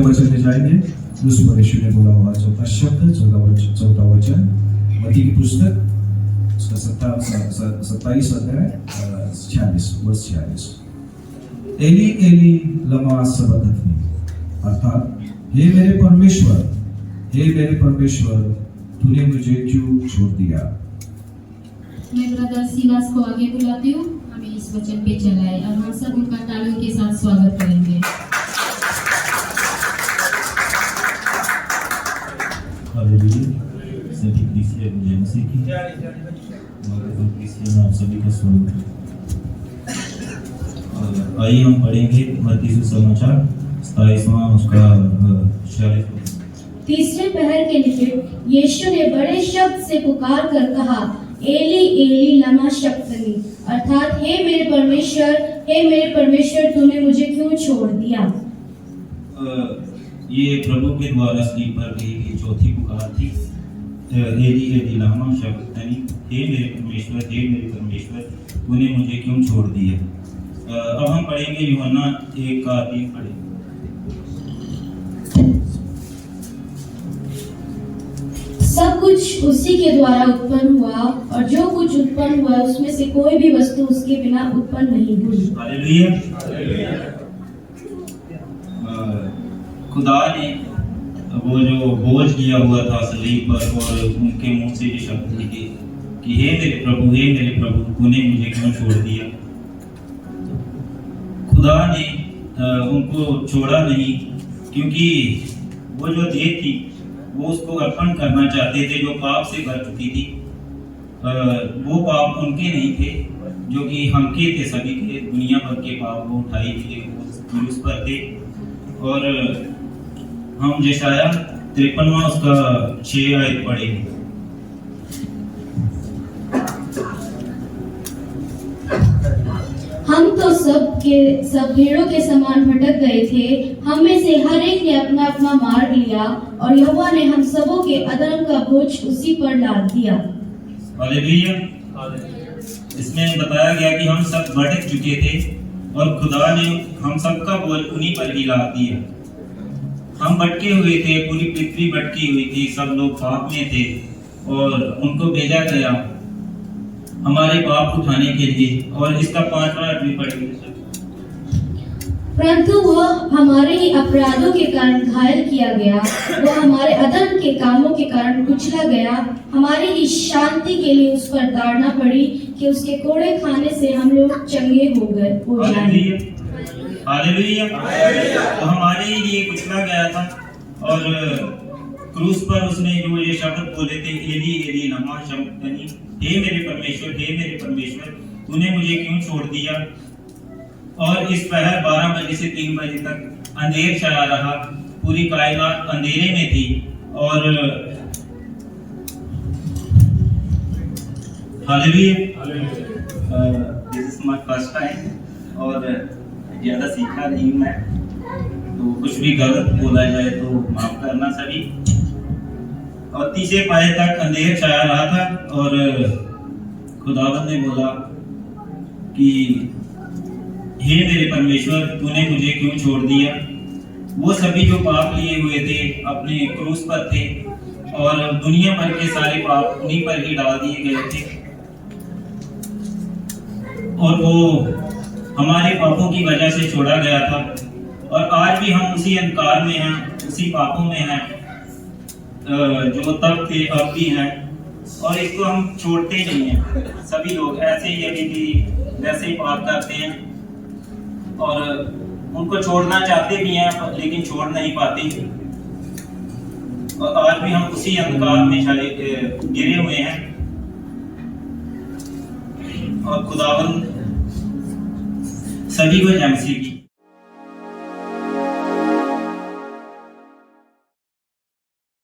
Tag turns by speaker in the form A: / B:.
A: वचन में जाएंगे। उस पर यीशु ने बोला हुआ चौथा शब्द, चौथा वचन, मत्ती की पुस्तक उसका 27 अध्याय 46। एली एली लमा सबक्तनी, अर्थात हे मेरे परमेश्वर तूने मुझे क्यों छोड़ दिया।
B: मैं ब्रदर सिलास को आगे बुलाती हूँ, हमें इस वचन पे चलाए और हम सब उनका तालियों के साथ स्वागत करेंगे।
C: सभी क्रिश्चियन जय मसीह की क्रिश्चियन आप सभी का स्वागत है। और आइए हम पढ़ेंगे मत्ती सुसमाचार 27वां उसका 46।
D: तीसरे पहर के निकट यीशु ने बड़े शब्द से पुकार कर कहा, एली एली लमा शक्तनी, अर्थात हे मेरे परमेश्वर तूने मुझे क्यों छोड़ दिया।
C: ये प्रभु के द्वारा स्लीपर की चौथी पुकार थी। एली एली लमा शक्तनी, हे मेरे परमेश्वर तूने मुझे क्यों छोड़ दिया। अब हम पढ़ेंगे यूहन्ना 1:3 पढ़ेंगे।
D: सब कुछ उसी के द्वारा उत्पन्न हुआ और जो कुछ उत्पन्न हुआ उसमें से कोई भी वस्तु उसके बिना उत्पन्न नहीं हुई।
C: हालेलुया। खुदा ने वो जो बोझ लिया हुआ था सलीब पर और उनके मुंह से ये शब्द निकले कि हे मेरे प्रभु तूने मुझे क्यों छोड़ दिया। खुदा ने उनको छोड़ा नहीं, क्योंकि वो जो देह थी वो उसको अर्पण करना चाहते थे जो पाप से भर चुकी थी। वो पाप उनके नहीं थे जो कि हम के थे, सभी के दुनिया भर के पाप वो उठाई थे, वो उस पर थे। और हम यशायाह 53वां उसका 6 आयत पढ़ेंगे।
D: हम तो सब भेड़ों के समान भटक गए थे, हम में से हर एक ने अपना अपना मार्ग लिया और यहोवा ने हम सबों के अधर्म का बोझ उसी पर लाद दिया।
C: हालेलुया। इसमें बताया गया कि हम सब भटक चुके थे और खुदा ने हम सबका बोझ उन्हीं पर ही लाद दिया। हम भटके हुए थे, पूरी पृथ्वी भटकी हुई थी, सब लोग पाप में थे और उनको भेजा गया हमारे पाप उठाने के लिए। और इसका 5वां आयत भी पढ़ेंगे।
D: परंतु वह हमारे ही अपराधों के कारण घायल किया गया, वह हमारे अधर्म के कामों के कारण कुचला गया, हमारी ही शांति के लिए उस पर दाढ़ना पड़ी कि उसके कोड़े खाने से हम लोग चंगे हो जाएं।
C: हालेलुया। तो हमारे लिए कुचला गया था और क्रूस पर उसने जो ये शब्द बोले थे, एली एली लमा शक्तनी, हे मेरे परमेश्वर तूने मुझे क्यों छोड़ दिया। और इस पहर 12 बजे से 3 बजे तक अंधेर छाया रहा, पूरी कायनात अंधेरे में थी। और hallelujah. This is my first time और ज्यादा सीखा नहीं मैं, तो कुछ भी गलत बोला जाए तो माफ करना सभी। और तीसरे पाए तक अंधेर छाया रहा था और खुदावंद ने बोला कि हे मेरे परमेश्वर तूने मुझे क्यों छोड़ दिया। वो सभी जो पाप लिए हुए थे अपने क्रूस पर थे और दुनिया भर के सारे पाप उन्हीं पर ही डाल दिए गए थे और वो हमारे पापों की वजह से छोड़ा गया था। और आज भी हम उसी अंधकार में हैं, उसी पापों में हैं जो तब थे अब भी हैं, और इसको हम छोड़ते नहीं हैं। सभी लोग ऐसे ही अभी भी वैसे ही पाप करते हैं और उनको छोड़ना चाहते भी हैं लेकिन छोड़ नहीं पाते। और आज भी हम उसी अंधकार में गिरे हुए हैं। और खुदावंद सभी को जय मसीह की